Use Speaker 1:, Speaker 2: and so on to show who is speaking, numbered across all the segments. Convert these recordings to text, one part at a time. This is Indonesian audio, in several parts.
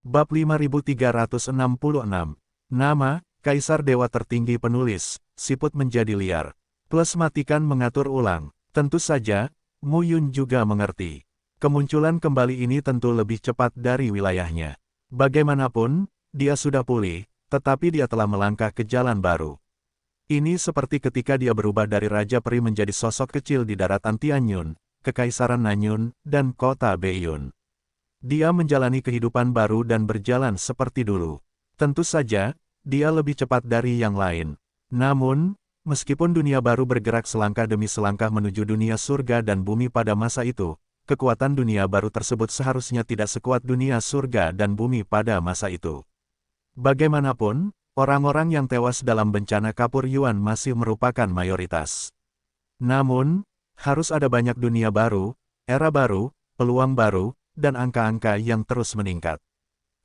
Speaker 1: Bab 5366. Nama, Kaisar Dewa Tertinggi Penulis, siput menjadi liar. Plus matikan mengatur ulang. Tentu saja, Mu Yun juga mengerti. Kemunculan kembali ini tentu lebih cepat dari wilayahnya. Bagaimanapun, dia sudah pulih, tetapi dia telah melangkah ke jalan baru. Ini seperti ketika dia berubah dari Raja Peri menjadi sosok kecil di daratan Tianyun, Kekaisaran Nanyun, dan kota Beiyun. Dia menjalani kehidupan baru dan berjalan seperti dulu. Tentu saja, dia lebih cepat dari yang lain. Namun, meskipun dunia baru bergerak selangkah demi selangkah menuju dunia surga dan bumi pada masa itu, kekuatan dunia baru tersebut seharusnya tidak sekuat dunia surga dan bumi pada masa itu. Bagaimanapun, orang-orang yang tewas dalam bencana Kapur Yuan masih merupakan mayoritas. Namun, harus ada banyak dunia baru, era baru, peluang baru, dan angka-angka yang terus meningkat.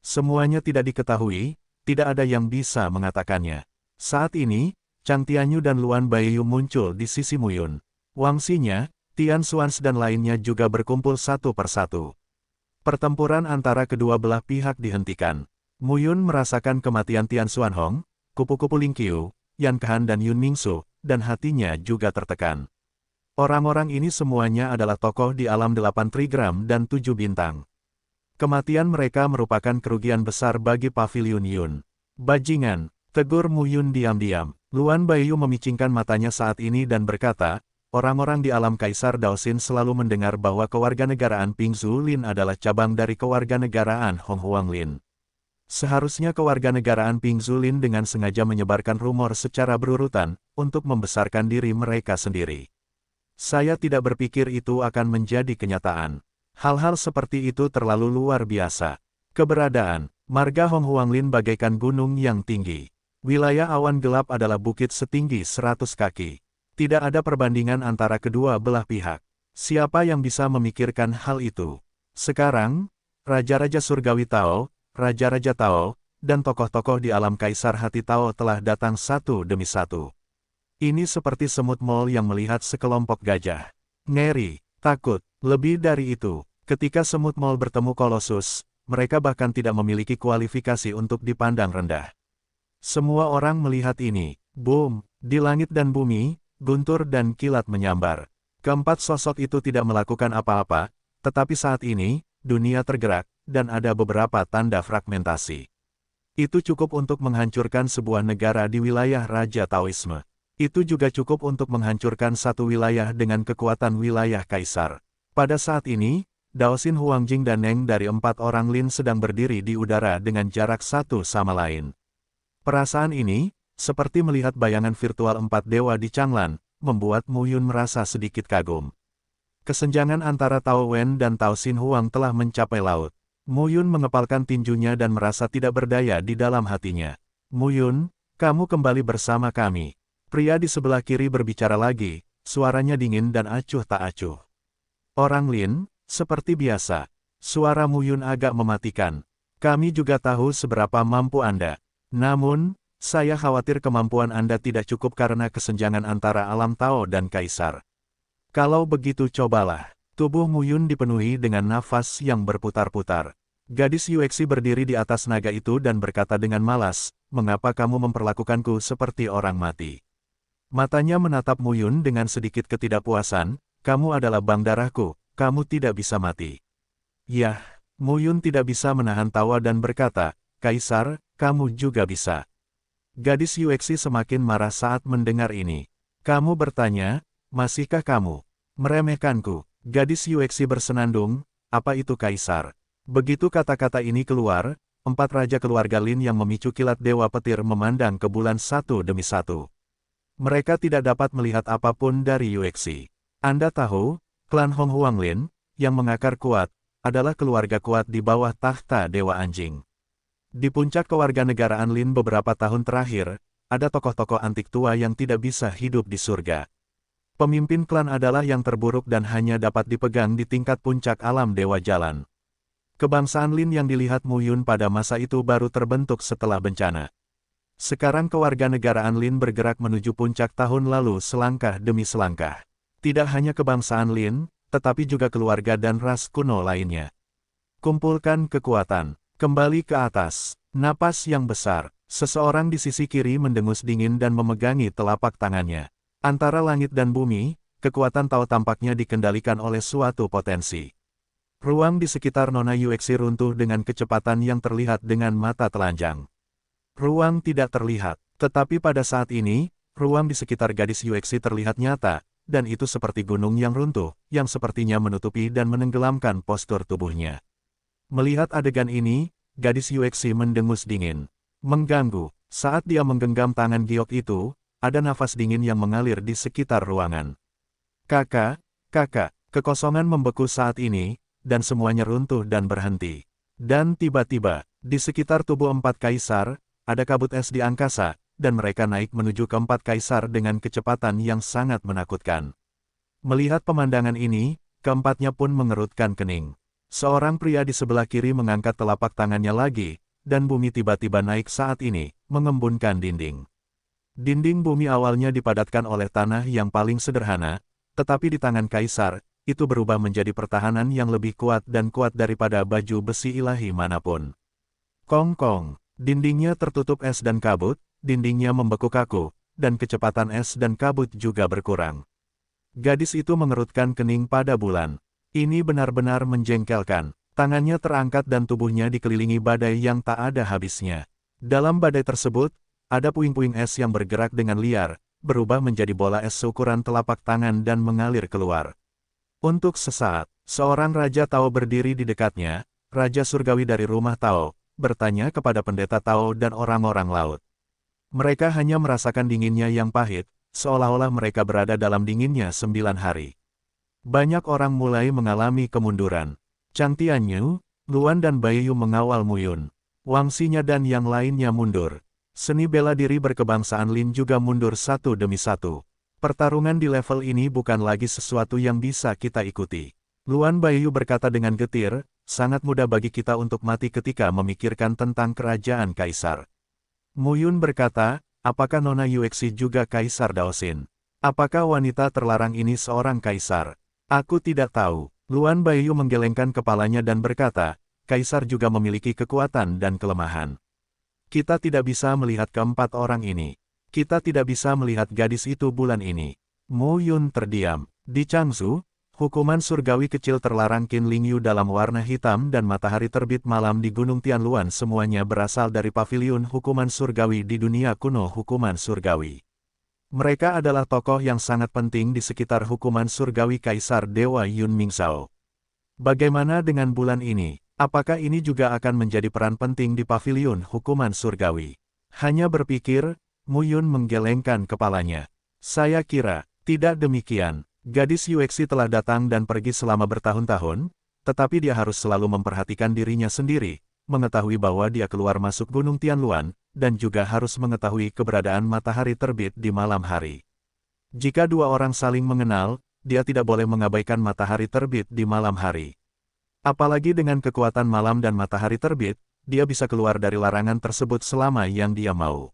Speaker 1: Semuanya tidak diketahui, tidak ada yang bisa mengatakannya. Saat ini, Chang Tianyu dan Luan Baiyu muncul di sisi Mu Yun. Wang Xinya, Tian Xuans dan lainnya juga berkumpul satu persatu. Pertempuran antara kedua belah pihak dihentikan. Mu Yun merasakan kematian Tian Xuanhong, kupu-kupu Ling Qiu, Yan Kehan dan Yun Mingsu, dan hatinya juga tertekan. Orang-orang ini semuanya adalah tokoh di alam 8 trigram dan 7 bintang. Kematian mereka merupakan kerugian besar bagi Paviliun Yun. Bajingan, tegur Mu Yun diam-diam. Luan Baiyu memicingkan matanya saat ini dan berkata, orang-orang di alam Kaisar Daoxin selalu mendengar bahwa kewarganegaraan Ping Zulin adalah cabang dari kewarganegaraan Hong Huanglin. Seharusnya kewarganegaraan Ping Zulin dengan sengaja menyebarkan rumor secara berurutan, untuk membesarkan diri mereka sendiri. Saya tidak berpikir itu akan menjadi kenyataan. Hal-hal seperti itu terlalu luar biasa. Keberadaan marga Hong Huanglin bagaikan gunung yang tinggi. Wilayah awan gelap adalah bukit setinggi 100 kaki. Tidak ada perbandingan antara kedua belah pihak. Siapa yang bisa memikirkan hal itu? Sekarang, Raja-Raja Surgawi Tao, Raja-Raja Tao, dan tokoh-tokoh di alam Kaisar Hati Tao telah datang satu demi satu. Ini seperti semut mol yang melihat sekelompok gajah. Ngeri, takut, lebih dari itu, ketika semut mol bertemu Kolosus, mereka bahkan tidak memiliki kualifikasi untuk dipandang rendah. Semua orang melihat ini, boom, di langit dan bumi, guntur dan kilat menyambar. Keempat sosok itu tidak melakukan apa-apa, tetapi saat ini, dunia tergerak, dan ada beberapa tanda fragmentasi. Itu cukup untuk menghancurkan sebuah negara di wilayah Raja Taoisme. Itu juga cukup untuk menghancurkan satu wilayah dengan kekuatan wilayah Kaisar. Pada saat ini, Daoxin Huangjing dan Neng dari 4 orang Lin sedang berdiri di udara dengan jarak satu sama lain. Perasaan ini, seperti melihat bayangan virtual 4 dewa di Changlan, membuat Mu Yun merasa sedikit kagum. Kesenjangan antara Tao Wen dan Tao Xin Huang telah mencapai laut. Mu Yun mengepalkan tinjunya dan merasa tidak berdaya di dalam hatinya. Mu Yun, kamu kembali bersama kami. Pria di sebelah kiri berbicara lagi, suaranya dingin dan acuh tak acuh. Orang Lin, seperti biasa. Suara Mu Yun agak mematikan. Kami juga tahu seberapa mampu Anda. Namun, saya khawatir kemampuan Anda tidak cukup karena kesenjangan antara alam Tao dan Kaisar. Kalau begitu cobalah. Tubuh Mu Yun dipenuhi dengan nafas yang berputar-putar. Gadis Yuexi berdiri di atas naga itu dan berkata dengan malas, mengapa kamu memperlakukanku seperti orang mati? Matanya menatap Mu Yun dengan sedikit ketidakpuasan, kamu adalah bang darahku, kamu tidak bisa mati. Yah, Mu Yun tidak bisa menahan tawa dan berkata, Kaisar, kamu juga bisa. Gadis Yuexi semakin marah saat mendengar ini. Kamu bertanya, masihkah kamu meremehkanku? Gadis Yuexi bersenandung, apa itu Kaisar? Begitu kata-kata ini keluar, 4 raja keluarga Lin yang memicu kilat dewa petir memandang ke bulan satu demi satu. Mereka tidak dapat melihat apapun dari Yuexi. Anda tahu, klan Hong Huanglin, yang mengakar kuat, adalah keluarga kuat di bawah tahta Dewa Anjing. Di puncak kewarganegaraan Lin beberapa tahun terakhir, ada tokoh-tokoh antik tua yang tidak bisa hidup di surga. Pemimpin klan adalah yang terburuk dan hanya dapat dipegang di tingkat puncak alam Dewa Jalan. Kebangsaan Lin yang dilihat Mu Yun pada masa itu baru terbentuk setelah bencana. Sekarang kewarganegaraan Lin bergerak menuju puncak tahun lalu selangkah demi selangkah. Tidak hanya kebangsaan Lin, tetapi juga keluarga dan ras kuno lainnya. Kumpulkan kekuatan. Kembali ke atas. Napas yang besar. Seseorang di sisi kiri mendengus dingin dan memegangi telapak tangannya. Antara langit dan bumi, kekuatan Tao tampaknya dikendalikan oleh suatu potensi. Ruang di sekitar Nona Yuexi runtuh dengan kecepatan yang terlihat dengan mata telanjang. Ruang tidak terlihat, tetapi pada saat ini, ruang di sekitar gadis Yuexi terlihat nyata, dan itu seperti gunung yang runtuh, yang sepertinya menutupi dan menenggelamkan postur tubuhnya. Melihat adegan ini, gadis Yuexi mendengus dingin. Mengganggu, saat dia menggenggam tangan giok itu, ada nafas dingin yang mengalir di sekitar ruangan. Kakak, kekosongan membeku saat ini, dan semuanya runtuh dan berhenti. Dan tiba-tiba, di sekitar tubuh empat kaisar, ada kabut es di angkasa, dan mereka naik menuju keempat kaisar dengan kecepatan yang sangat menakutkan. Melihat pemandangan ini, keempatnya pun mengerutkan kening. Seorang pria di sebelah kiri mengangkat telapak tangannya lagi, dan bumi tiba-tiba naik saat ini, mengembunkan dinding. Dinding bumi awalnya dipadatkan oleh tanah yang paling sederhana, tetapi di tangan kaisar, itu berubah menjadi pertahanan yang lebih kuat dan kuat daripada baju besi ilahi manapun. Kong-kong, dindingnya tertutup es dan kabut, dindingnya membeku kaku, dan kecepatan es dan kabut juga berkurang. Gadis itu mengerutkan kening pada bulan. Ini benar-benar menjengkelkan. Tangannya terangkat dan tubuhnya dikelilingi badai yang tak ada habisnya. Dalam badai tersebut, ada puing-puing es yang bergerak dengan liar, berubah menjadi bola es seukuran telapak tangan dan mengalir keluar. Untuk sesaat, seorang Raja Tao berdiri di dekatnya, Raja Surgawi dari rumah Tao, bertanya kepada pendeta Tao dan orang-orang laut. Mereka hanya merasakan dinginnya yang pahit, seolah-olah mereka berada dalam dinginnya 9 hari. Banyak orang mulai mengalami kemunduran. Chang Tianyu, Luan dan Baiyu mengawal Muyun. Wang Xinya dan yang lainnya mundur. Seni bela diri berkebangsaan Lin juga mundur satu demi satu. Pertarungan di level ini bukan lagi sesuatu yang bisa kita ikuti. Luan Baiyu berkata dengan getir, sangat mudah bagi kita untuk mati ketika memikirkan tentang kerajaan kaisar. Muyun berkata, apakah Nona Yuexi juga kaisar Daosin? Apakah wanita terlarang ini seorang kaisar? Aku tidak tahu. Luan Baiyu menggelengkan kepalanya dan berkata, kaisar juga memiliki kekuatan dan kelemahan. Kita tidak bisa melihat keempat orang ini. Kita tidak bisa melihat gadis itu bulan ini. Mo Yun terdiam. Di Changzhou, hukuman surgawi kecil terlarang Qin Lingyu dalam warna hitam dan matahari terbit malam di Gunung Tianluan semuanya berasal dari paviliun hukuman surgawi di dunia kuno hukuman surgawi. Mereka adalah tokoh yang sangat penting di sekitar hukuman surgawi Kaisar Dewa Yun Mingzhao. Bagaimana dengan bulan ini? Apakah ini juga akan menjadi peran penting di paviliun hukuman surgawi? Hanya berpikir, Mu Yun menggelengkan kepalanya. Saya kira, tidak demikian. Gadis Yuexi telah datang dan pergi selama bertahun-tahun, tetapi dia harus selalu memperhatikan dirinya sendiri, mengetahui bahwa dia keluar masuk Gunung Tianluan, dan juga harus mengetahui keberadaan matahari terbit di malam hari. Jika dua orang saling mengenal, dia tidak boleh mengabaikan matahari terbit di malam hari. Apalagi dengan kekuatan malam dan matahari terbit, dia bisa keluar dari larangan tersebut selama yang dia mau.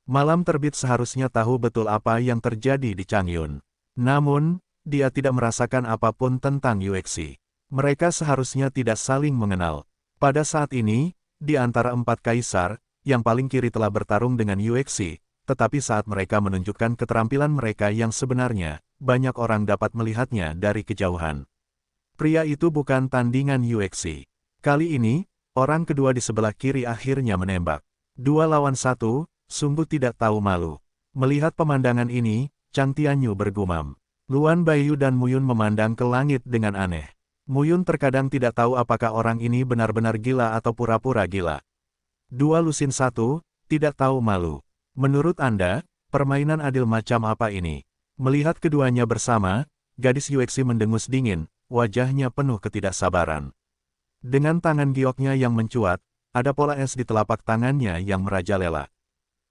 Speaker 1: Malam terbit seharusnya tahu betul apa yang terjadi di Changyun. Namun, dia tidak merasakan apapun tentang Yuexi. Mereka seharusnya tidak saling mengenal. Pada saat ini, di antara empat kaisar, yang paling kiri telah bertarung dengan Yuexi, tetapi saat mereka menunjukkan keterampilan mereka yang sebenarnya, banyak orang dapat melihatnya dari kejauhan. Pria itu bukan tandingan Yuexi. Kali ini, orang kedua di sebelah kiri akhirnya menembak. 2 lawan 1, sungguh tidak tahu malu. Melihat pemandangan ini, Chang Tianyu bergumam. Luan Baiyu dan Muyun memandang ke langit dengan aneh. Muyun terkadang tidak tahu apakah orang ini benar-benar gila atau pura-pura gila. 2 lusin 1, tidak tahu malu. Menurut Anda, permainan adil macam apa ini? Melihat keduanya bersama, gadis Yuexi mendengus dingin, wajahnya penuh ketidaksabaran. Dengan tangan gioknya yang mencuat, ada pola es di telapak tangannya yang merajalela.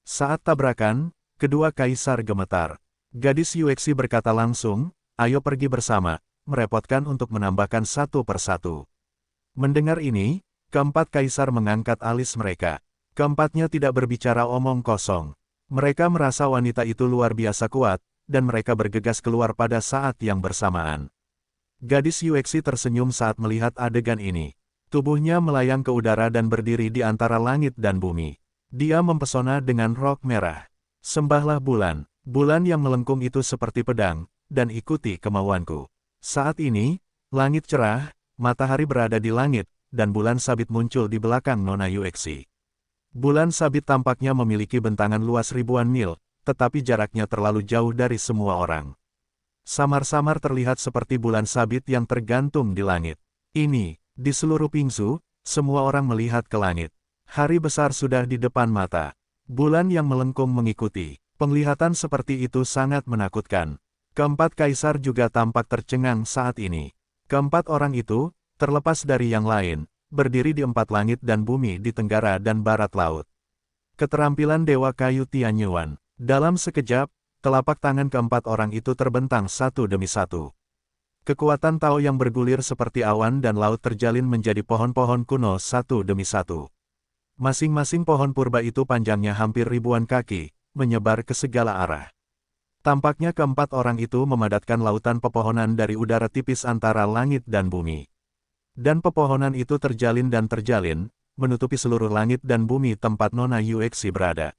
Speaker 1: Saat tabrakan, kedua kaisar gemetar. Gadis Yuexi berkata langsung, ayo pergi bersama, merepotkan untuk menambahkan satu persatu. Mendengar ini, keempat kaisar mengangkat alis mereka. Keempatnya tidak berbicara omong kosong. Mereka merasa wanita itu luar biasa kuat, dan mereka bergegas keluar pada saat yang bersamaan. Gadis Yuexi tersenyum saat melihat adegan ini. Tubuhnya melayang ke udara dan berdiri di antara langit dan bumi. Dia mempesona dengan rok merah. Sembahlah bulan, bulan yang melengkung itu seperti pedang, dan ikuti kemauanku. Saat ini, langit cerah, matahari berada di langit, dan bulan sabit muncul di belakang Nona Yuexi. Bulan sabit tampaknya memiliki bentangan luas ribuan mil, tetapi jaraknya terlalu jauh dari semua orang. Samar-samar terlihat seperti bulan sabit yang tergantung di langit. Ini, di seluruh Pingsu, semua orang melihat ke langit. Hari besar sudah di depan mata. Bulan yang melengkung mengikuti. Penglihatan seperti itu sangat menakutkan. Keempat kaisar juga tampak tercengang saat ini. Keempat orang itu, terlepas dari yang lain, berdiri di empat langit dan bumi di tenggara dan barat laut. Keterampilan Dewa Kayu Tianyuan. Dalam sekejap, telapak tangan keempat orang itu terbentang satu demi satu. Kekuatan Tao yang bergulir seperti awan dan laut terjalin menjadi pohon-pohon kuno satu demi satu. Masing-masing pohon purba itu panjangnya hampir ribuan kaki, menyebar ke segala arah. Tampaknya keempat orang itu memadatkan lautan pepohonan dari udara tipis antara langit dan bumi. Dan pepohonan itu terjalin dan terjalin, menutupi seluruh langit dan bumi tempat Nona Yuexi berada.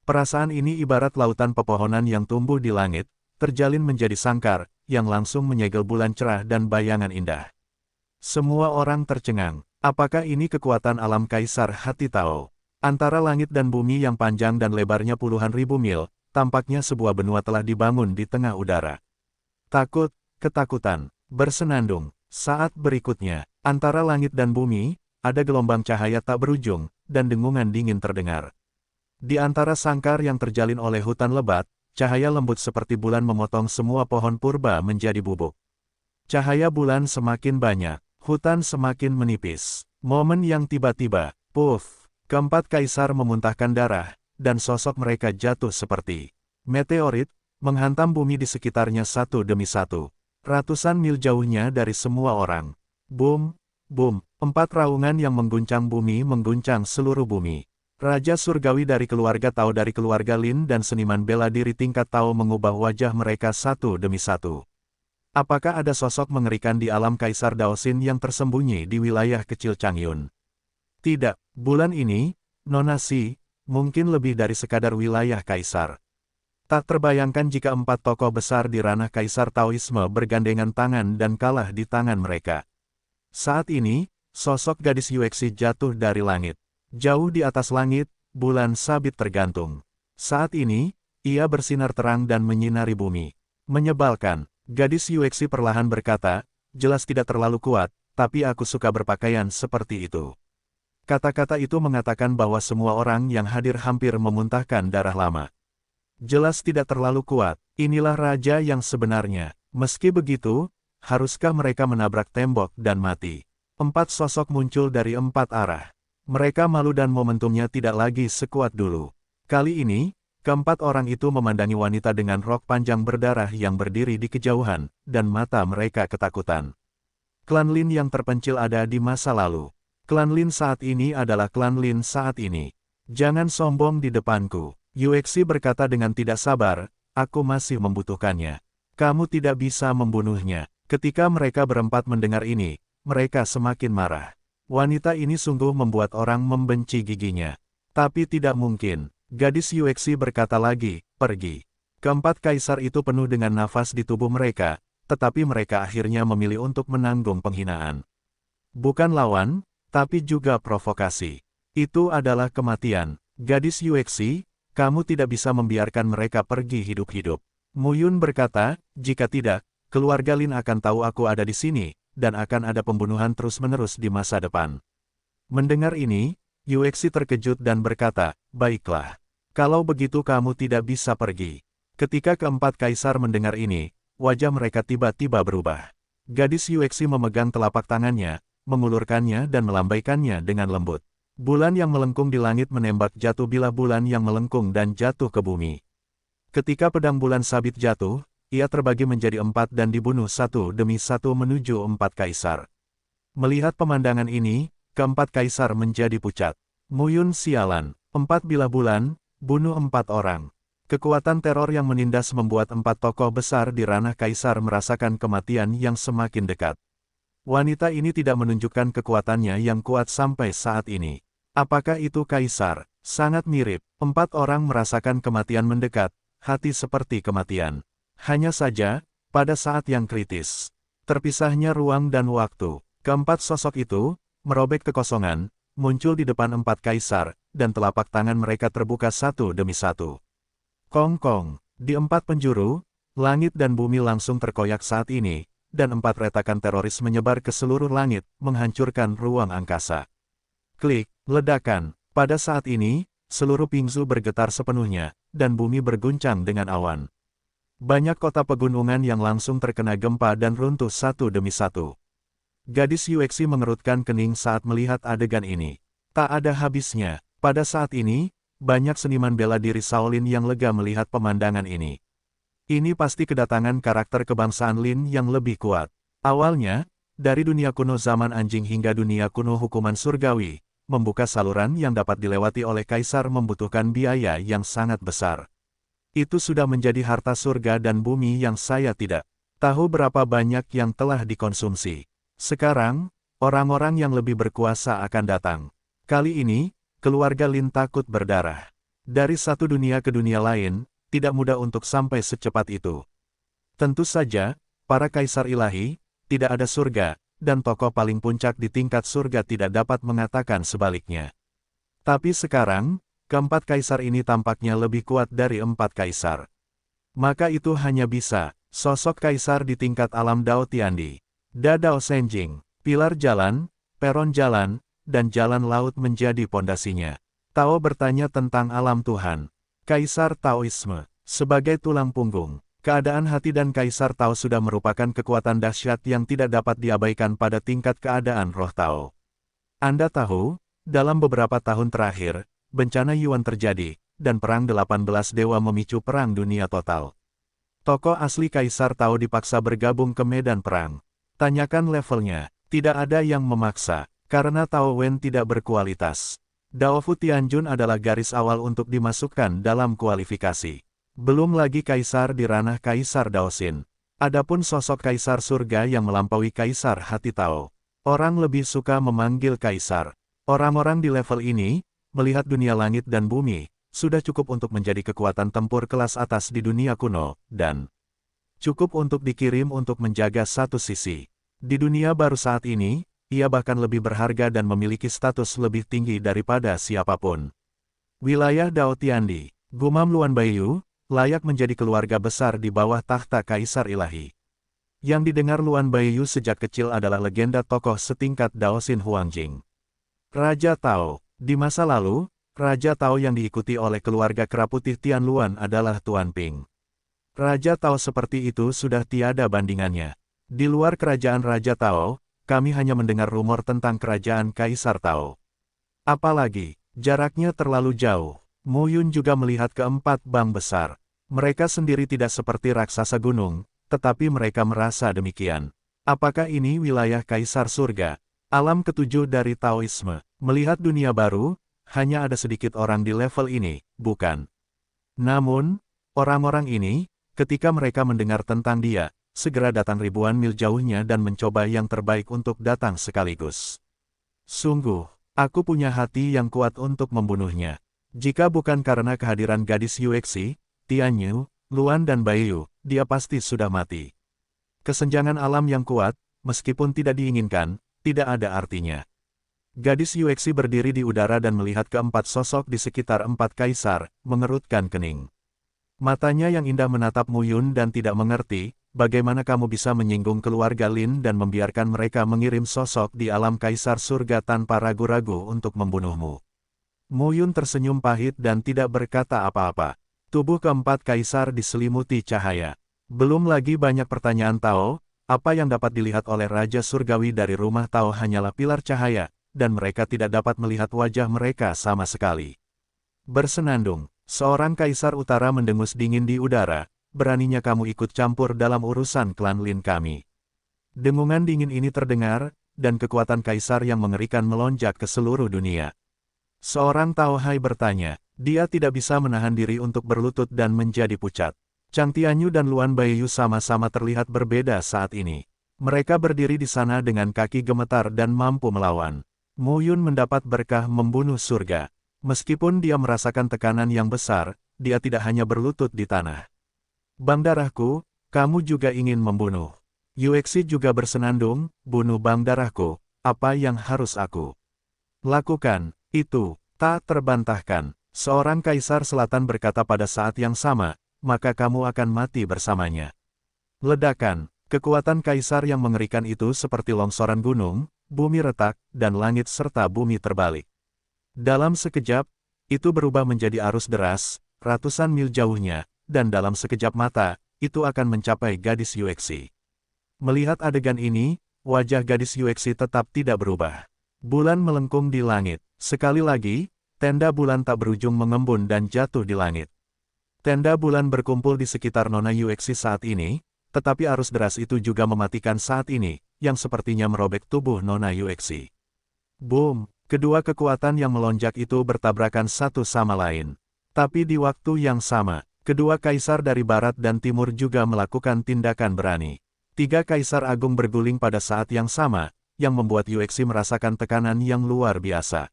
Speaker 1: Perasaan ini ibarat lautan pepohonan yang tumbuh di langit, terjalin menjadi sangkar, yang langsung menyegel bulan cerah dan bayangan indah. Semua orang tercengang. Apakah ini kekuatan alam Kaisar Hati Tao? Antara langit dan bumi yang panjang dan lebarnya puluhan ribu mil, tampaknya sebuah benua telah dibangun di tengah udara. Takut, ketakutan, bersenandung. Saat berikutnya, antara langit dan bumi, ada gelombang cahaya tak berujung, dan dengungan dingin terdengar. Di antara sangkar yang terjalin oleh hutan lebat, cahaya lembut seperti bulan memotong semua pohon purba menjadi bubuk. Cahaya bulan semakin banyak, hutan semakin menipis. Momen yang tiba-tiba, puff, keempat kaisar memuntahkan darah, dan sosok mereka jatuh seperti meteorit, menghantam bumi di sekitarnya satu demi satu. Ratusan mil jauhnya dari semua orang. Boom, boom, empat raungan yang mengguncang bumi mengguncang seluruh bumi. Raja Surgawi dari keluarga Tao dari keluarga Lin dan seniman bela diri tingkat Tao mengubah wajah mereka satu demi satu. Apakah ada sosok mengerikan di alam Kaisar Daosin yang tersembunyi di wilayah kecil Changyun? Tidak, bulan ini, Nona Si, mungkin lebih dari sekadar wilayah Kaisar. Tak terbayangkan jika empat tokoh besar di ranah Kaisar Taoisme bergandengan tangan dan kalah di tangan mereka. Saat ini, sosok gadis Yuexi jatuh dari langit. Jauh di atas langit, bulan sabit tergantung. Saat ini, ia bersinar terang dan menyinari bumi. Menyebalkan, gadis Yuexi perlahan berkata, jelas tidak terlalu kuat, tapi aku suka berpakaian seperti itu. Kata-kata itu mengatakan bahwa semua orang yang hadir hampir memuntahkan darah lama. Jelas tidak terlalu kuat, inilah raja yang sebenarnya. Meski begitu, haruskah mereka menabrak tembok dan mati? Empat sosok muncul dari empat arah. Mereka malu dan momentumnya tidak lagi sekuat dulu. Kali ini, keempat orang itu memandangi wanita dengan rok panjang berdarah yang berdiri di kejauhan, dan mata mereka ketakutan. Klan Lin yang terpencil ada di masa lalu. Klan Lin saat ini adalah klan Lin saat ini. Jangan sombong di depanku. Yuexi berkata dengan tidak sabar, aku masih membutuhkannya. Kamu tidak bisa membunuhnya. Ketika mereka berempat mendengar ini, mereka semakin marah. Wanita ini sungguh membuat orang membenci giginya. Tapi tidak mungkin. Gadis Yuexi berkata lagi, pergi. Keempat kaisar itu penuh dengan nafas di tubuh mereka, tetapi mereka akhirnya memilih untuk menanggung penghinaan. Bukan lawan, tapi juga provokasi. Itu adalah kematian. Gadis Yuexi, kamu tidak bisa membiarkan mereka pergi hidup-hidup. Mu Yun berkata, jika tidak, keluarga Lin akan tahu aku ada di sini, dan akan ada pembunuhan terus-menerus di masa depan. Mendengar ini, Yuexi terkejut dan berkata, baiklah. Kalau begitu kamu tidak bisa pergi. Ketika keempat kaisar mendengar ini, wajah mereka tiba-tiba berubah. Gadis Yuexi memegang telapak tangannya, mengulurkannya dan melambaikannya dengan lembut. Bulan yang melengkung di langit menembak jatuh bilah bulan yang melengkung dan jatuh ke bumi. Ketika pedang bulan sabit jatuh, ia terbagi menjadi empat dan dibunuh satu demi satu menuju empat kaisar. Melihat pemandangan ini, keempat kaisar menjadi pucat. Mu Yun sialan, empat bilah bulan, bunuh empat orang. Kekuatan teror yang menindas membuat empat tokoh besar di ranah kaisar merasakan kematian yang semakin dekat. Wanita ini tidak menunjukkan kekuatannya yang kuat sampai saat ini. Apakah itu kaisar? Sangat mirip. 4 orang merasakan kematian mendekat, hati seperti kematian. Hanya saja, pada saat yang kritis, terpisahnya ruang dan waktu. Keempat sosok itu, merobek kekosongan, muncul di depan 4 kaisar, dan telapak tangan mereka terbuka satu demi satu. Kong-kong, di 4 penjuru, langit dan bumi langsung terkoyak saat ini, dan 4 retakan teroris menyebar ke seluruh langit, menghancurkan ruang angkasa. Klik, ledakan. Pada saat ini, seluruh Pingzu bergetar sepenuhnya, dan bumi berguncang dengan awan. Banyak kota pegunungan yang langsung terkena gempa dan runtuh satu demi satu. Gadis Yuexi mengerutkan kening saat melihat adegan ini. Tak ada habisnya. Pada saat ini, banyak seniman bela diri Shaolin yang lega melihat pemandangan ini. Ini pasti kedatangan karakter kebangsaan Lin yang lebih kuat. Awalnya, dari dunia kuno zaman anjing hingga dunia kuno hukuman surgawi, membuka saluran yang dapat dilewati oleh kaisar membutuhkan biaya yang sangat besar. Itu sudah menjadi harta surga dan bumi yang saya tidak tahu berapa banyak yang telah dikonsumsi. Sekarang, orang-orang yang lebih berkuasa akan datang. Kali ini, keluarga Lin takut berdarah. Dari satu dunia ke dunia lain, tidak mudah untuk sampai secepat itu. Tentu saja, para kaisar ilahi, tidak ada surga, dan tokoh paling puncak di tingkat surga tidak dapat mengatakan sebaliknya. Tapi sekarang, keempat kaisar ini tampaknya lebih kuat dari 4 kaisar. Maka itu hanya bisa, sosok kaisar di tingkat alam Dao Tiandi. Dadao Senjing, pilar jalan, peron jalan, dan jalan laut menjadi pondasinya. Tao bertanya tentang alam Tuhan. Kaisar Taoisme, sebagai tulang punggung, keadaan hati dan Kaisar Tao sudah merupakan kekuatan dahsyat yang tidak dapat diabaikan pada tingkat keadaan roh Tao. Anda tahu, dalam beberapa tahun terakhir, bencana Yuan terjadi, dan perang 18 dewa memicu perang dunia total. Tokoh asli Kaisar Tao dipaksa bergabung ke medan perang. Tanyakan levelnya, tidak ada yang memaksa, karena Tao Wen tidak berkualitas. Dao Fu Tianjun adalah garis awal untuk dimasukkan dalam kualifikasi. Belum lagi kaisar di ranah Kaisar Daoxin. Adapun sosok kaisar surga yang melampaui kaisar hati Tao. Orang lebih suka memanggil kaisar. Orang-orang di level ini, melihat dunia langit dan bumi, sudah cukup untuk menjadi kekuatan tempur kelas atas di dunia kuno, dan cukup untuk dikirim untuk menjaga satu sisi. Di dunia baru saat ini, ia bahkan lebih berharga dan memiliki status lebih tinggi daripada siapapun. Wilayah Dao Tiandi, gumam Luan Baiyu, layak menjadi keluarga besar di bawah tahta Kaisar Ilahi. Yang didengar Luan Baiyu sejak kecil adalah legenda tokoh setingkat Daoxin Huangjing. Raja Tao, di masa lalu, Raja Tao yang diikuti oleh keluarga kera putih Tian Luan adalah Tuan Ping. Raja Tao seperti itu sudah tiada bandingannya. Di luar kerajaan Raja Tao, kami hanya mendengar rumor tentang kerajaan Kaisar Tao. Apalagi, jaraknya terlalu jauh. Mu Yun juga melihat keempat bank besar. Mereka sendiri tidak seperti raksasa gunung, tetapi mereka merasa demikian. Apakah ini wilayah Kaisar Surga? Alam ketujuh dari Taoisme. Melihat dunia baru, hanya ada sedikit orang di level ini, bukan? Namun, orang-orang ini, ketika mereka mendengar tentang dia, segera datang ribuan mil jauhnya dan mencoba yang terbaik untuk datang sekaligus. Sungguh, aku punya hati yang kuat untuk membunuhnya. Jika bukan karena kehadiran gadis Yuexi, Tianyu, Luan dan Baiyu, dia pasti sudah mati. Kesenjangan alam yang kuat, meskipun tidak diinginkan, tidak ada artinya. Gadis Yuexi berdiri di udara dan melihat keempat sosok di sekitar 4 kaisar, mengerutkan kening. Matanya yang indah menatap Mu Yun dan tidak mengerti, bagaimana kamu bisa menyinggung keluarga Lin dan membiarkan mereka mengirim sosok di alam Kaisar Surga tanpa ragu-ragu untuk membunuhmu. Mu Yun tersenyum pahit dan tidak berkata apa-apa. Tubuh keempat kaisar diselimuti cahaya. Belum lagi banyak pertanyaan Tao, apa yang dapat dilihat oleh Raja Surgawi dari rumah Tao hanyalah pilar cahaya, dan mereka tidak dapat melihat wajah mereka sama sekali. Bersenandung, seorang kaisar utara mendengus dingin di udara. Beraninya kamu ikut campur dalam urusan klan Lin kami. Dengungan dingin ini terdengar, dan kekuatan kaisar yang mengerikan melonjak ke seluruh dunia. Seorang Tao Hai bertanya, dia tidak bisa menahan diri untuk berlutut dan menjadi pucat. Chang Tianyu dan Luan Baiyu sama-sama terlihat berbeda saat ini. Mereka berdiri di sana dengan kaki gemetar dan mampu melawan. Mu Yun mendapat berkah membunuh surga. Meskipun dia merasakan tekanan yang besar, dia tidak hanya berlutut di tanah. Bang darahku, kamu juga ingin membunuh. Yuexi juga bersenandung, bunuh bang darahku, apa yang harus aku lakukan? Itu tak terbantahkan. Seorang kaisar selatan berkata pada saat yang sama, maka kamu akan mati bersamanya. Ledakan, kekuatan kaisar yang mengerikan itu seperti longsoran gunung, bumi retak, dan langit serta bumi terbalik. Dalam sekejap, itu berubah menjadi arus deras, ratusan mil jauhnya, dan dalam sekejap mata, itu akan mencapai gadis Yuexi. Melihat adegan ini, wajah gadis Yuexi tetap tidak berubah. Bulan melengkung di langit. Sekali lagi, tenda bulan tak berujung mengembun dan jatuh di langit. Tenda bulan berkumpul di sekitar Nona Yuexi saat ini, tetapi arus deras itu juga mematikan saat ini, yang sepertinya merobek tubuh Nona Yuexi. Boom! Kedua kekuatan yang melonjak itu bertabrakan satu sama lain. Tapi di waktu yang sama, kedua kaisar dari barat dan timur juga melakukan tindakan berani. Tiga kaisar agung berguling pada saat yang sama, yang membuat Yuexi merasakan tekanan yang luar biasa.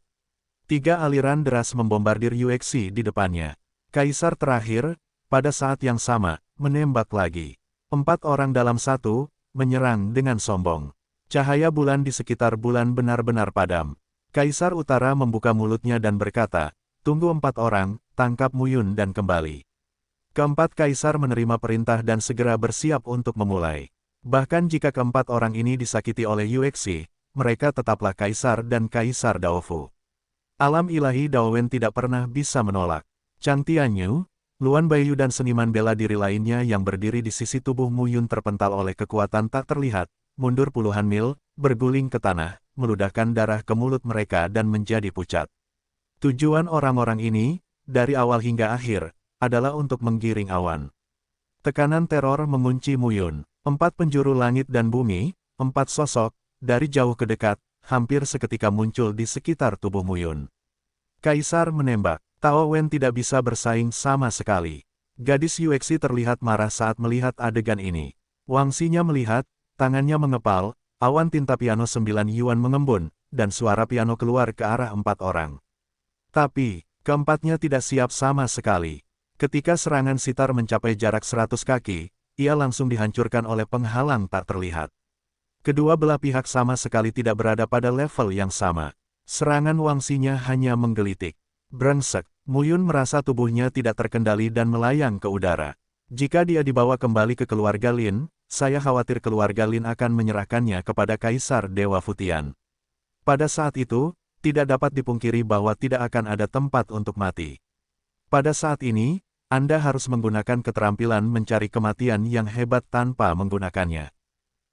Speaker 1: Tiga aliran deras membombardir Yuexi di depannya. Kaisar terakhir, pada saat yang sama, menembak lagi. 4 orang dalam satu, menyerang dengan sombong. Cahaya bulan di sekitar bulan benar-benar padam. Kaisar utara membuka mulutnya dan berkata, tunggu 4 orang, tangkap Mu Yun dan kembali. Keempat kaisar menerima perintah dan segera bersiap untuk memulai. Bahkan jika keempat orang ini disakiti oleh Yuexi, mereka tetaplah kaisar dan kaisar Daofu. Alam ilahi Daowen tidak pernah bisa menolak. Chang Tianyu, Luan Baiyu dan seniman bela diri lainnya yang berdiri di sisi tubuh Mu Yun terpental oleh kekuatan tak terlihat, mundur puluhan mil, berguling ke tanah, meludahkan darah ke mulut mereka dan menjadi pucat. Tujuan orang-orang ini, dari awal hingga akhir, adalah untuk menggiring awan. Tekanan teror mengunci Mu Yun. 4 penjuru langit dan bumi, 4 sosok, dari jauh ke dekat, hampir seketika muncul di sekitar tubuh Mu Yun. Kaisar menembak. Tao Wen tidak bisa bersaing sama sekali. Gadis Yuexi terlihat marah saat melihat adegan ini. Wangxinya melihat, tangannya mengepal, awan tinta piano 9 yuan mengembun, dan suara piano keluar ke arah 4 orang. Tapi, keempatnya tidak siap sama sekali. Ketika serangan sitar mencapai jarak 100 kaki, ia langsung dihancurkan oleh penghalang tak terlihat. Kedua belah pihak sama sekali tidak berada pada level yang sama. Serangan Wangxinya hanya menggelitik. Brengsek, Mu Yun merasa tubuhnya tidak terkendali dan melayang ke udara. Jika dia dibawa kembali ke keluarga Lin, saya khawatir keluarga Lin akan menyerahkannya kepada Kaisar Dewa Futian. Pada saat itu, tidak dapat dipungkiri bahwa tidak akan ada tempat untuk mati. Pada saat ini, Anda harus menggunakan keterampilan mencari kematian yang hebat tanpa menggunakannya.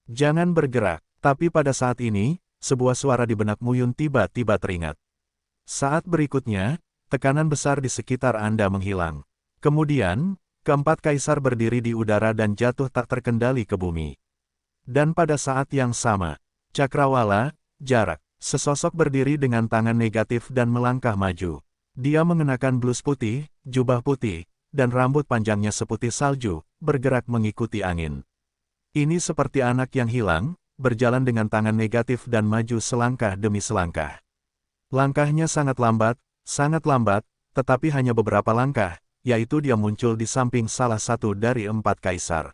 Speaker 1: Jangan bergerak, tapi pada saat ini, sebuah suara di benak Mu Yun tiba-tiba teringat. Saat berikutnya, tekanan besar di sekitar Anda menghilang. Kemudian, keempat kaisar berdiri di udara dan jatuh tak terkendali ke bumi. Dan pada saat yang sama, Cakrawala, jarak, sesosok berdiri dengan tangan negatif dan melangkah maju. Dia mengenakan blus putih, jubah putih, dan rambut panjangnya seputih salju, bergerak mengikuti angin. Ini seperti anak yang hilang, berjalan dengan tangan negatif dan maju selangkah demi selangkah. Langkahnya sangat lambat, tetapi hanya beberapa langkah, yaitu dia muncul di samping salah satu dari 4 kaisar.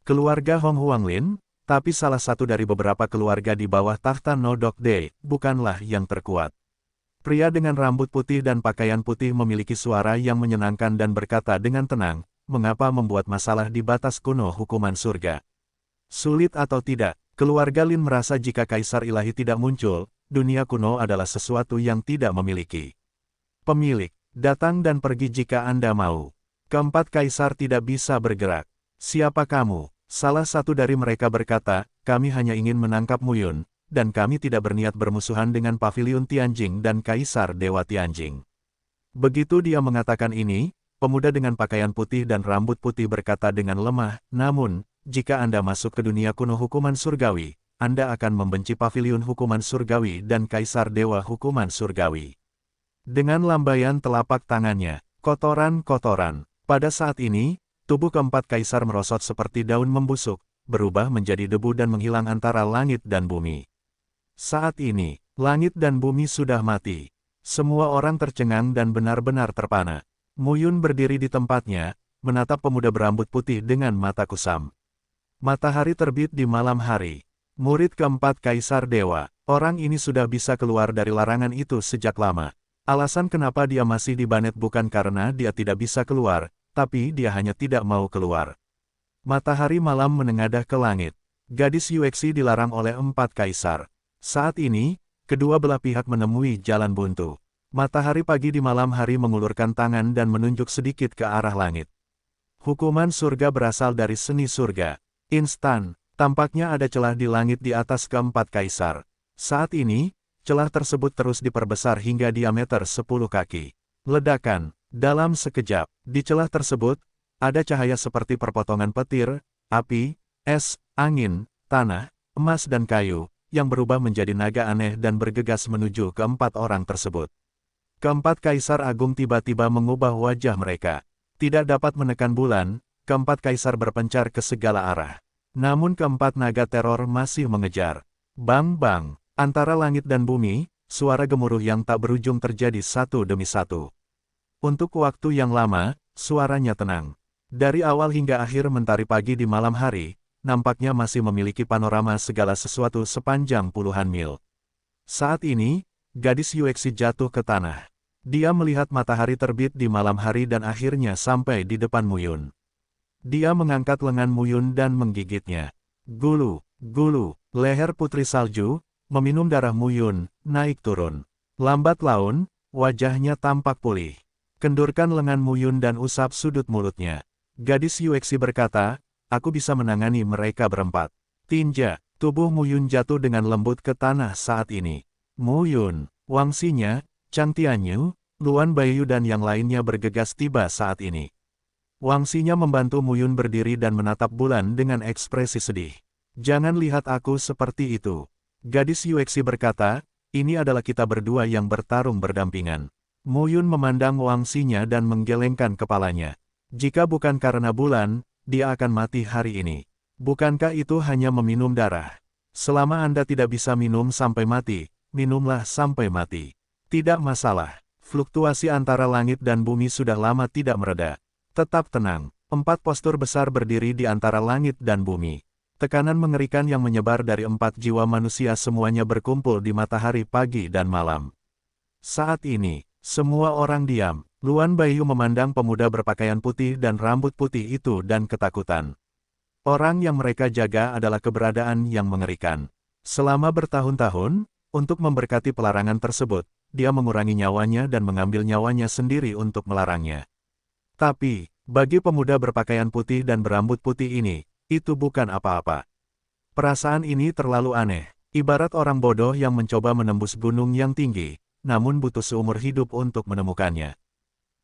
Speaker 1: Keluarga Hong Huanglin, tapi salah satu dari beberapa keluarga di bawah takhta Nodok Dei, bukanlah yang terkuat. Pria dengan rambut putih dan pakaian putih memiliki suara yang menyenangkan dan berkata dengan tenang, mengapa membuat masalah di batas kuno hukuman surga? Sulit atau tidak, keluarga Lin merasa jika kaisar ilahi tidak muncul, dunia kuno adalah sesuatu yang tidak memiliki pemilik. Datang dan pergi jika Anda mau. Keempat kaisar tidak bisa bergerak. Siapa kamu? Salah satu dari mereka berkata, kami hanya ingin menangkap Mu Yun, dan kami tidak berniat bermusuhan dengan Paviliun Tianjing dan Kaisar Dewa Tianjing. Begitu dia mengatakan ini, pemuda dengan pakaian putih dan rambut putih berkata dengan lemah, namun, jika Anda masuk ke dunia kuno hukuman surgawi, Anda akan membenci Paviliun Hukuman Surgawi dan Kaisar Dewa Hukuman Surgawi. Dengan lambaian telapak tangannya, kotoran-kotoran. Pada saat ini, tubuh keempat kaisar merosot seperti daun membusuk, berubah menjadi debu dan menghilang antara langit dan bumi. Saat ini, langit dan bumi sudah mati. Semua orang tercengang dan benar-benar terpana. Mu Yun berdiri di tempatnya, menatap pemuda berambut putih dengan mata kusam. Matahari terbit di malam hari. Murid keempat Kaisar Dewa, orang ini sudah bisa keluar dari larangan itu sejak lama. Alasan kenapa dia masih di Banet bukan karena dia tidak bisa keluar, tapi dia hanya tidak mau keluar. Matahari malam menengadah ke langit. Gadis Yuexi dilarang oleh empat kaisar. Saat ini, kedua belah pihak menemui jalan buntu. Matahari pagi di malam hari mengulurkan tangan dan menunjuk sedikit ke arah langit. Hukuman surga berasal dari seni surga. Instan, tampaknya ada celah di langit di atas keempat kaisar. Saat ini, celah tersebut terus diperbesar hingga diameter 10 kaki. Ledakan, dalam sekejap, di celah tersebut, ada cahaya seperti perpotongan petir, api, es, angin, tanah, emas dan kayu, yang berubah menjadi naga aneh dan bergegas menuju keempat orang tersebut. Keempat kaisar agung tiba-tiba mengubah wajah mereka. Tidak dapat menekan bulan, keempat kaisar berpencar ke segala arah. Namun keempat naga teror masih mengejar. Bang-bang, antara langit dan bumi, suara gemuruh yang tak berujung terjadi satu demi satu. Untuk waktu yang lama, suaranya tenang. Dari awal hingga akhir mentari pagi di malam hari, nampaknya masih memiliki panorama segala sesuatu sepanjang puluhan mil. Saat ini, gadis Yuexi jatuh ke tanah. Dia melihat matahari terbit di malam hari dan akhirnya sampai di depan Mu Yun. Dia mengangkat lengan Mu Yun dan menggigitnya. Gulu, gulu, leher putri salju, meminum darah Mu Yun, naik turun. Lambat laun, wajahnya tampak pulih. Kendurkan lengan Mu Yun dan usap sudut mulutnya. Gadis Yuexi berkata, aku bisa menangani mereka berempat. Tinja, tubuh Mu Yun jatuh dengan lembut ke tanah saat ini. Mu Yun, Wangxinya, Chang Tianyu, Luan Baiyu dan yang lainnya bergegas tiba saat ini. Wangxinya membantu Mu Yun berdiri dan menatap bulan dengan ekspresi sedih. Jangan lihat aku seperti itu. Gadis Yuexi berkata, ini adalah kita berdua yang bertarung berdampingan. Mu Yun memandang Wangxinya dan menggelengkan kepalanya. Jika bukan karena bulan, dia akan mati hari ini. Bukankah itu hanya meminum darah? Selama Anda tidak bisa minum sampai mati, minumlah sampai mati. Tidak masalah, fluktuasi antara langit dan bumi sudah lama tidak mereda. Tetap tenang, empat postur besar berdiri di antara langit dan bumi. Tekanan mengerikan yang menyebar dari empat jiwa manusia semuanya berkumpul di matahari pagi dan malam. Saat ini, semua orang diam. Luan Baiyu memandang pemuda berpakaian putih dan rambut putih itu dan ketakutan. Orang yang mereka jaga adalah keberadaan yang mengerikan. Selama bertahun-tahun, untuk memberkati pelarangan tersebut, dia mengurangi nyawanya dan mengambil nyawanya sendiri untuk melarangnya. Tapi, bagi pemuda berpakaian putih dan berambut putih ini, itu bukan apa-apa. Perasaan ini terlalu aneh, ibarat orang bodoh yang mencoba menembus gunung yang tinggi, namun butuh seumur hidup untuk menemukannya.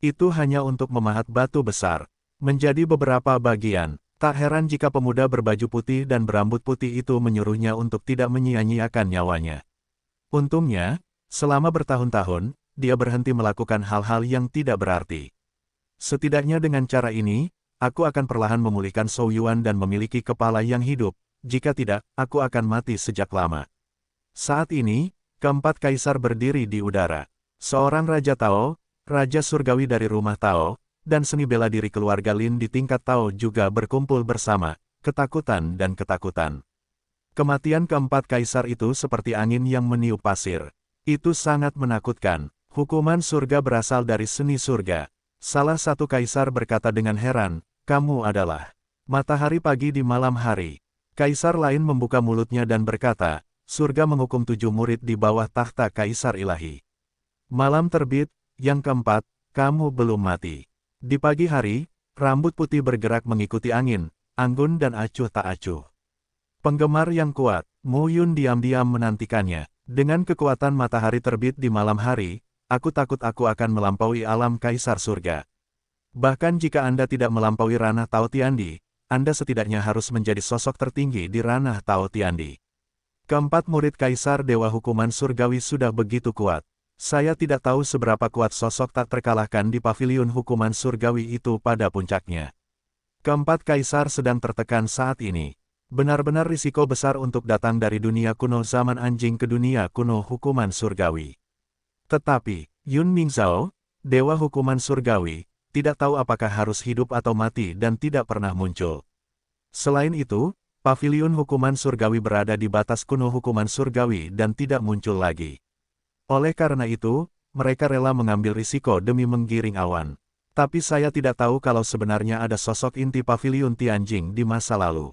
Speaker 1: Itu hanya untuk memahat batu besar, menjadi beberapa bagian. Tak heran jika pemuda berbaju putih dan berambut putih itu menyuruhnya untuk tidak menyia-nyiakan nyawanya. Untungnya, selama bertahun-tahun, dia berhenti melakukan hal-hal yang tidak berarti. Setidaknya dengan cara ini, aku akan perlahan memulihkan Zhou Yuan dan memiliki kepala yang hidup, jika tidak, aku akan mati sejak lama. Saat ini, keempat kaisar berdiri di udara. Seorang Raja Tao, Raja Surgawi dari rumah Tao, dan seni bela diri keluarga Lin di tingkat Tao juga berkumpul bersama, ketakutan dan ketakutan. Kematian keempat kaisar itu seperti angin yang meniup pasir. Itu sangat menakutkan. Hukuman surga berasal dari seni surga. Salah satu kaisar berkata dengan heran, kamu adalah matahari pagi di malam hari. Kaisar lain membuka mulutnya dan berkata, surga menghukum 7 murid di bawah tahta kaisar ilahi. Malam terbit, yang keempat, kamu belum mati. Di pagi hari, rambut putih bergerak mengikuti angin, anggun dan acuh tak acuh. Penggemar yang kuat, Mu Yun diam-diam menantikannya. Dengan kekuatan matahari terbit di malam hari, aku takut aku akan melampaui alam kaisar surga. Bahkan jika Anda tidak melampaui ranah Tao Tiandi, Anda setidaknya harus menjadi sosok tertinggi di ranah Tao Tiandi. Keempat murid kaisar dewa hukuman surgawi sudah begitu kuat. Saya tidak tahu seberapa kuat sosok tak terkalahkan di paviliun hukuman surgawi itu pada puncaknya. Keempat kaisar sedang tertekan saat ini. Benar-benar risiko besar untuk datang dari dunia kuno zaman anjing ke dunia kuno hukuman surgawi. Tetapi, Yun Mingzhao, dewa hukuman surgawi, tidak tahu apakah harus hidup atau mati dan tidak pernah muncul. Selain itu, paviliun hukuman surgawi berada di batas kuno hukuman surgawi dan tidak muncul lagi. Oleh karena itu, mereka rela mengambil risiko demi menggiring awan. Tapi saya tidak tahu kalau sebenarnya ada sosok inti paviliun Tianjing di masa lalu.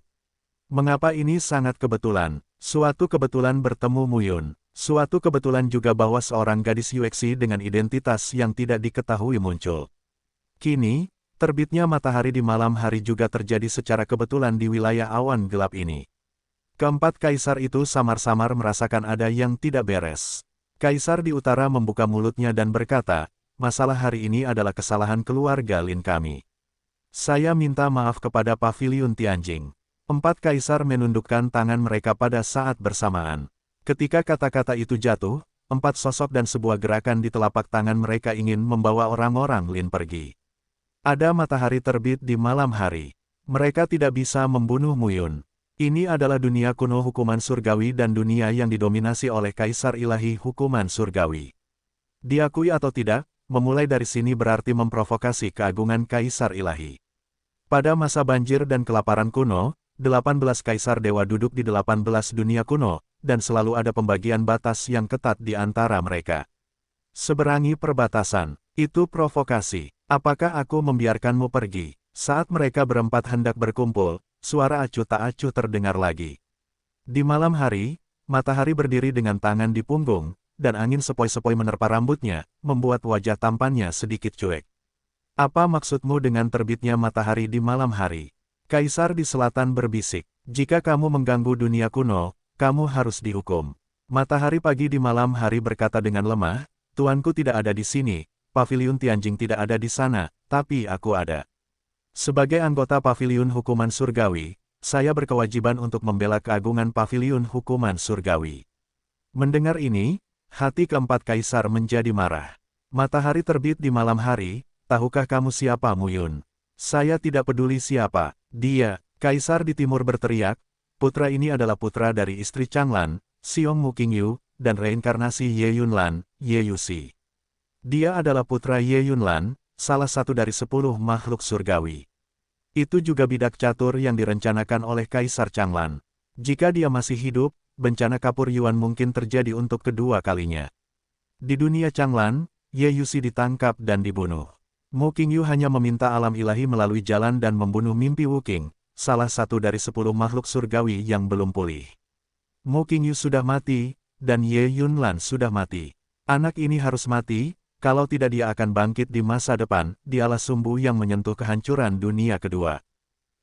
Speaker 1: Mengapa ini sangat kebetulan? Suatu kebetulan bertemu Muyun. Suatu kebetulan juga bahwa seorang gadis Yuexi dengan identitas yang tidak diketahui muncul. Kini, terbitnya matahari di malam hari juga terjadi secara kebetulan di wilayah awan gelap ini. Keempat kaisar itu samar-samar merasakan ada yang tidak beres. Kaisar di utara membuka mulutnya dan berkata, masalah hari ini adalah kesalahan keluarga Lin kami. Saya minta maaf kepada paviliun Tianjing. Empat kaisar menundukkan tangan mereka pada saat bersamaan. Ketika kata-kata itu jatuh, empat sosok dan sebuah gerakan di telapak tangan mereka ingin membawa orang-orang Lin pergi. Ada matahari terbit di malam hari. Mereka tidak bisa membunuh Muyun. Ini adalah dunia kuno hukuman surgawi dan dunia yang didominasi oleh kaisar ilahi hukuman surgawi. Diakui atau tidak, memulai dari sini berarti memprovokasi keagungan kaisar ilahi. Pada masa banjir dan kelaparan kuno, 18 kaisar dewa duduk di 18 dunia kuno, dan selalu ada pembagian batas yang ketat di antara mereka. Seberangi perbatasan, itu provokasi. Apakah aku membiarkanmu pergi? Saat mereka berempat hendak berkumpul, suara acuh tak acuh terdengar lagi. Di malam hari, matahari berdiri dengan tangan di punggung, dan angin sepoi-sepoi menerpa rambutnya, membuat wajah tampannya sedikit cuek. Apa maksudmu dengan terbitnya matahari di malam hari? Kaisar di selatan berbisik, jika kamu mengganggu dunia kuno, kamu harus dihukum. Matahari pagi di malam hari berkata dengan lemah, tuanku tidak ada di sini, paviliun Tianjing tidak ada di sana, tapi aku ada. Sebagai anggota paviliun hukuman surgawi, saya berkewajiban untuk membela keagungan paviliun hukuman surgawi. Mendengar ini, hati keempat kaisar menjadi marah. Matahari terbit di malam hari, tahukah kamu siapa Muyun? Saya tidak peduli siapa. Dia, kaisar di timur berteriak, putra ini adalah putra dari istri Changlan, Xiong Mu Qingyu, dan reinkarnasi Ye Yunlan, Ye Yuxi. Dia adalah putra Ye Yunlan, salah satu dari 10 makhluk surgawi. Itu juga bidak catur yang direncanakan oleh Kaisar Changlan. Jika dia masih hidup, bencana kapur Yuan mungkin terjadi untuk kedua kalinya. Di dunia Changlan, Ye Yuxi ditangkap dan dibunuh. Mu Qingyu hanya meminta alam ilahi melalui jalan dan membunuh mimpi Wu Qing, salah satu dari 10 makhluk surgawi yang belum pulih. Mu Qingyu sudah mati, dan Ye Yunlan sudah mati. Anak ini harus mati, kalau tidak dia akan bangkit di masa depan, dialah sumbu yang menyentuh kehancuran dunia kedua.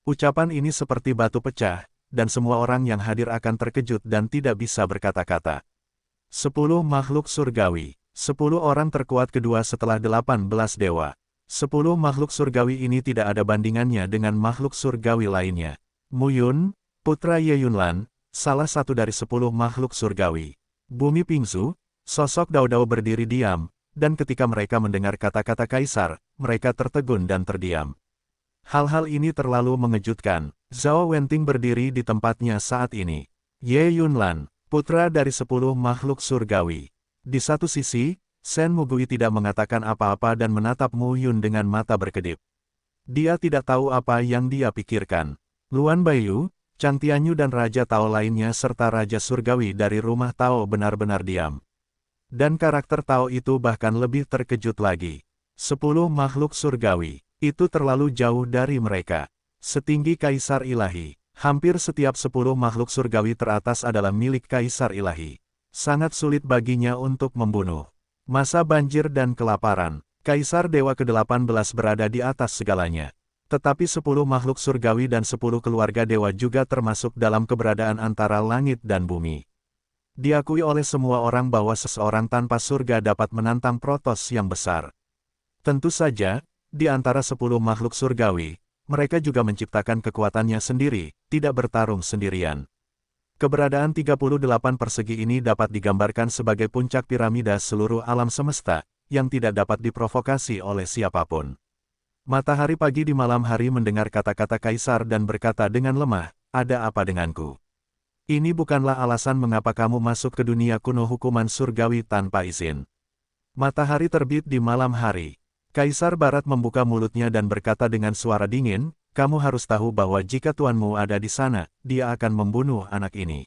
Speaker 1: Ucapan ini seperti batu pecah, dan semua orang yang hadir akan terkejut dan tidak bisa berkata-kata. 10 makhluk surgawi, 10 orang terkuat kedua setelah 18 dewa. 10 makhluk surgawi ini tidak ada bandingannya dengan makhluk surgawi lainnya. Muyun, putra Ye Yunlan, salah satu dari 10 makhluk surgawi. Bumi Pingzu, sosok Dao Dao berdiri diam, dan ketika mereka mendengar kata-kata kaisar, mereka tertegun dan terdiam. Hal-hal ini terlalu mengejutkan. Zhao Wenting berdiri di tempatnya saat ini. Ye Yunlan, putra dari 10 makhluk surgawi. Di satu sisi, Shen Mugui tidak mengatakan apa-apa dan menatap Mu Yun dengan mata berkedip. Dia tidak tahu apa yang dia pikirkan. Luan Baiyu, Chang Tianyu dan Raja Tao lainnya serta Raja Surgawi dari rumah Tao benar-benar diam. Dan karakter Tao itu bahkan lebih terkejut lagi. 10 makhluk surgawi, itu terlalu jauh dari mereka. Setinggi Kaisar Ilahi, hampir setiap 10 makhluk surgawi teratas adalah milik Kaisar Ilahi. Sangat sulit baginya untuk membunuh. Masa banjir dan kelaparan, Kaisar Dewa ke-18 berada di atas segalanya. Tetapi 10 makhluk surgawi dan 10 keluarga dewa juga termasuk dalam keberadaan antara langit dan bumi. Diakui oleh semua orang bahwa seseorang tanpa surga dapat menantang Protos yang besar. Tentu saja, di antara 10 makhluk surgawi, mereka juga menciptakan kekuatannya sendiri, tidak bertarung sendirian. Keberadaan 38 persegi ini dapat digambarkan sebagai puncak piramida seluruh alam semesta, yang tidak dapat diprovokasi oleh siapapun. Matahari pagi di malam hari mendengar kata-kata kaisar dan berkata dengan lemah, ada apa denganku? Ini bukanlah alasan mengapa kamu masuk ke dunia kuno hukuman surgawi tanpa izin. Matahari terbit di malam hari. Kaisar Barat membuka mulutnya dan berkata dengan suara dingin, kamu harus tahu bahwa jika tuanmu ada di sana, dia akan membunuh anak ini.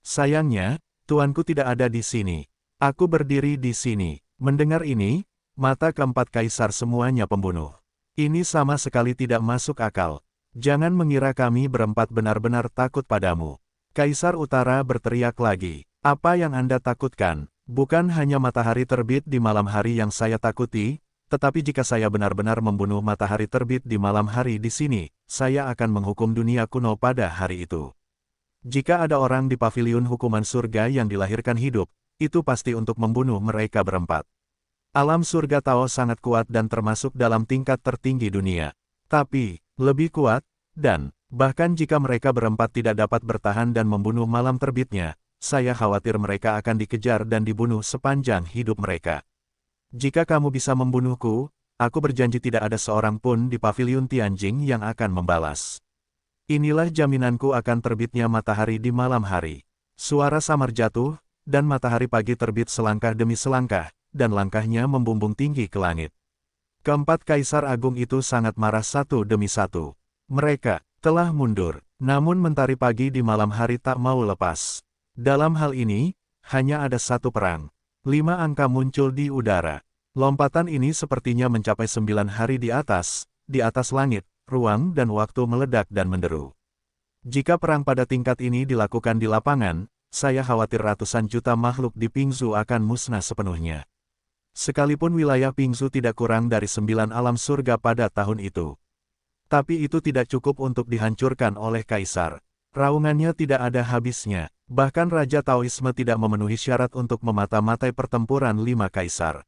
Speaker 1: Sayangnya, tuanku tidak ada di sini. Aku berdiri di sini. Mendengar ini, mata keempat kaisar semuanya pembunuh. Ini sama sekali tidak masuk akal. Jangan mengira kami berempat benar-benar takut padamu. Kaisar Utara berteriak lagi. Apa yang Anda takutkan? Bukan hanya matahari terbit di malam hari yang saya takuti, tetapi jika saya benar-benar membunuh matahari terbit di malam hari di sini, saya akan menghukum dunia kuno pada hari itu. Jika ada orang di paviliun hukuman surga yang dilahirkan hidup, itu pasti untuk membunuh mereka berempat. Alam surga Tao sangat kuat dan termasuk dalam tingkat tertinggi dunia. Tapi, lebih kuat, dan, bahkan jika mereka berempat tidak dapat bertahan dan membunuh malam terbitnya, saya khawatir mereka akan dikejar dan dibunuh sepanjang hidup mereka. Jika kamu bisa membunuhku, aku berjanji tidak ada seorang pun di paviliun Tianjing yang akan membalas. Inilah jaminanku akan terbitnya matahari di malam hari. Suara samar jatuh, dan matahari pagi terbit selangkah demi selangkah, dan langkahnya membumbung tinggi ke langit. Keempat kaisar agung itu sangat marah satu demi satu. Mereka telah mundur, namun mentari pagi di malam hari tak mau lepas. Dalam hal ini, hanya ada satu perang. 5 angka muncul di udara. Lompatan ini sepertinya mencapai 9 hari di atas langit, ruang dan waktu meledak dan menderu. Jika perang pada tingkat ini dilakukan di lapangan, saya khawatir ratusan juta makhluk di Pingzu akan musnah sepenuhnya. Sekalipun wilayah Pingzu tidak kurang dari 9 alam surga pada tahun itu. Tapi itu tidak cukup untuk dihancurkan oleh kaisar. Raungannya tidak ada habisnya. Bahkan Raja Taoisme tidak memenuhi syarat untuk memata-matai pertempuran 5 kaisar.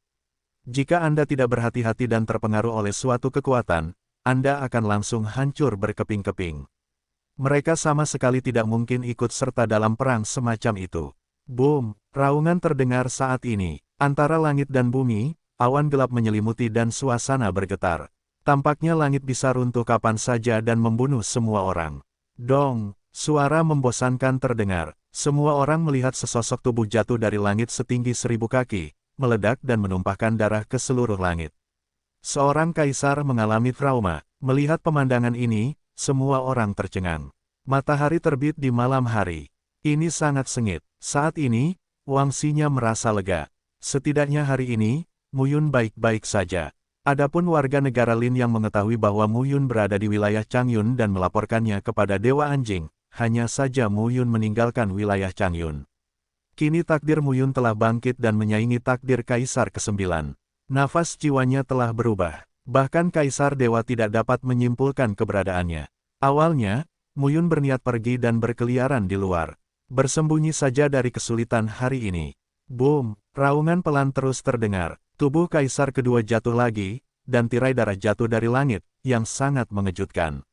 Speaker 1: Jika Anda tidak berhati-hati dan terpengaruh oleh suatu kekuatan, Anda akan langsung hancur berkeping-keping. Mereka sama sekali tidak mungkin ikut serta dalam perang semacam itu. Boom! Raungan terdengar saat ini. Antara langit dan bumi, awan gelap menyelimuti dan suasana bergetar. Tampaknya langit bisa runtuh kapan saja dan membunuh semua orang. Dong! Suara membosankan terdengar. Semua orang melihat sesosok tubuh jatuh dari langit setinggi 1000 kaki, meledak dan menumpahkan darah ke seluruh langit. Seorang kaisar mengalami trauma. Melihat pemandangan ini, semua orang tercengang. Matahari terbit di malam hari. Ini sangat sengit. Saat ini, Wang Xinya merasa lega. Setidaknya hari ini, Mu Yun baik-baik saja. Adapun warga negara Lin yang mengetahui bahwa Mu Yun berada di wilayah Changyun dan melaporkannya kepada Dewa Anjing, hanya saja Mu Yun meninggalkan wilayah Changyun. Kini takdir Mu Yun telah bangkit dan menyaingi takdir Kaisar ke-9. Nafas jiwanya telah berubah. Bahkan Kaisar Dewa tidak dapat menyimpulkan keberadaannya. Awalnya, Mu Yun berniat pergi dan berkeliaran di luar. Bersembunyi saja dari kesulitan hari ini. Boom! Raungan pelan terus terdengar. Tubuh Kaisar kedua jatuh lagi, dan tirai darah jatuh dari langit, yang sangat mengejutkan.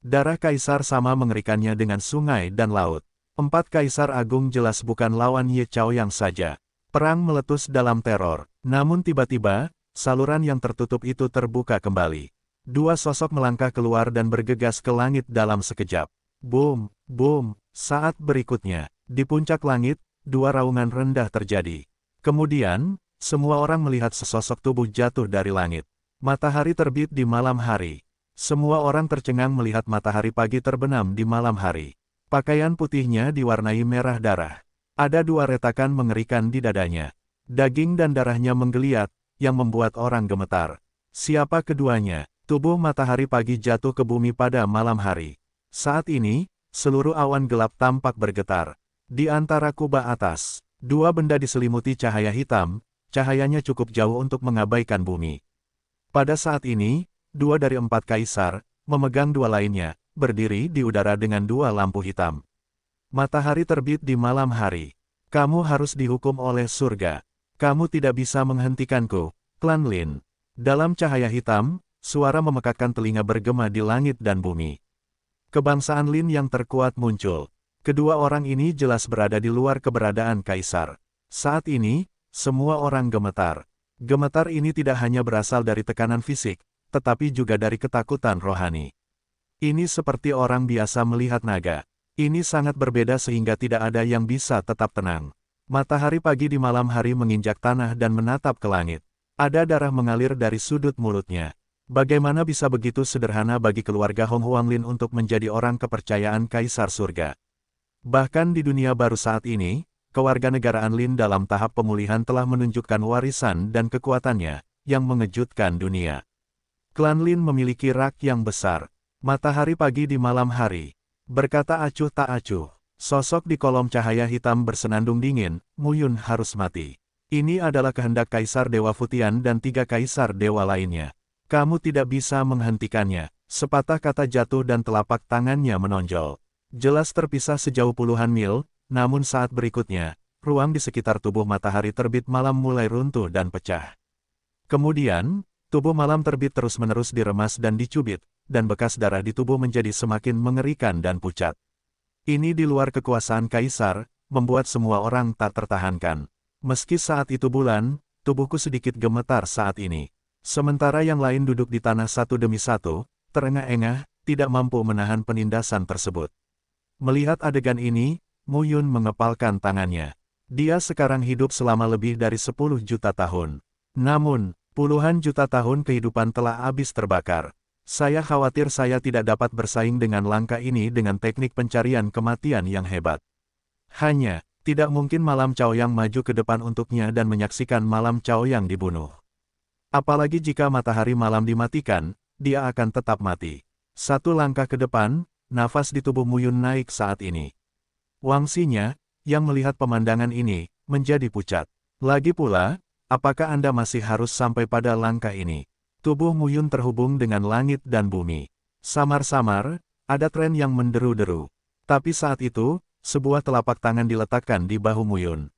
Speaker 1: Darah Kaisar sama mengerikannya dengan sungai dan laut. 4 Kaisar Agung jelas bukan lawan Ye Chaoyang saja. Perang meletus dalam teror. Namun tiba-tiba, saluran yang tertutup itu terbuka kembali. 2 sosok melangkah keluar dan bergegas ke langit dalam sekejap. Boom! Boom! Saat berikutnya, di puncak langit, 2 raungan rendah terjadi. Kemudian, semua orang melihat sesosok tubuh jatuh dari langit. Matahari terbit di malam hari. Semua orang tercengang melihat matahari pagi terbenam di malam hari. Pakaian putihnya diwarnai merah darah. Ada 2 retakan mengerikan di dadanya. Daging dan darahnya menggeliat, yang membuat orang gemetar. Siapa keduanya? Tubuh matahari pagi jatuh ke bumi pada malam hari. Saat ini, seluruh awan gelap tampak bergetar. Di antara kubah atas, 2 benda diselimuti cahaya hitam, cahayanya cukup jauh untuk mengabaikan bumi. Pada saat ini, 2 dari 4 kaisar, memegang 2 lainnya, berdiri di udara dengan 2 lampu hitam. Matahari terbit di malam hari. Kamu harus dihukum oleh surga. Kamu tidak bisa menghentikanku, klan Lin. Dalam cahaya hitam, suara memekakkan telinga bergema di langit dan bumi. Kebangsaan Lin yang terkuat muncul. Kedua orang ini jelas berada di luar keberadaan kaisar. Saat ini, semua orang gemetar. Gemetar ini tidak hanya berasal dari tekanan fisik, tetapi juga dari ketakutan rohani. Ini seperti orang biasa melihat naga. Ini sangat berbeda sehingga tidak ada yang bisa tetap tenang. Matahari pagi di malam hari menginjak tanah dan menatap ke langit. Ada darah mengalir dari sudut mulutnya. Bagaimana bisa begitu sederhana bagi keluarga Hong Huanglin untuk menjadi orang kepercayaan Kaisar Surga? Bahkan di dunia baru saat ini, kewarganegaraan Lin dalam tahap pemulihan telah menunjukkan warisan dan kekuatannya, yang mengejutkan dunia. Klan Lin memiliki rak yang besar. Matahari pagi di malam hari. Berkata acuh tak acuh. Sosok di kolom cahaya hitam bersenandung dingin, Mu Yun harus mati. Ini adalah kehendak Kaisar Dewa Futian dan 3 Kaisar Dewa lainnya. Kamu tidak bisa menghentikannya. Sepatah kata jatuh dan telapak tangannya menonjol. Jelas terpisah sejauh puluhan mil, namun saat berikutnya, ruang di sekitar tubuh matahari terbit malam mulai runtuh dan pecah. Kemudian, tubuh malam terbit terus-menerus diremas dan dicubit, dan bekas darah di tubuh menjadi semakin mengerikan dan pucat. Ini di luar kekuasaan Kaisar, membuat semua orang tak tertahankan. Meski saat itu bulan, tubuhku sedikit gemetar saat ini. Sementara yang lain duduk di tanah satu demi satu, terengah-engah, tidak mampu menahan penindasan tersebut. Melihat adegan ini, Mu Yun mengepalkan tangannya. Dia sekarang hidup selama lebih dari 10 juta tahun. Namun, puluhan juta tahun kehidupan telah habis terbakar. Saya khawatir saya tidak dapat bersaing dengan langkah ini dengan teknik pencarian kematian yang hebat. Hanya, tidak mungkin Malam Chaoyang maju ke depan untuknya dan menyaksikan Malam Chaoyang dibunuh. Apalagi jika matahari malam dimatikan, dia akan tetap mati. Satu langkah ke depan, nafas di tubuh Mu Yun naik saat ini. Wangsinya, yang melihat pemandangan ini, menjadi pucat. Lagi pula, apakah Anda masih harus sampai pada langkah ini? Tubuh Mu Yun terhubung dengan langit dan bumi. Samar-samar, ada tren yang menderu-deru. Tapi saat itu, sebuah telapak tangan diletakkan di bahu Mu Yun.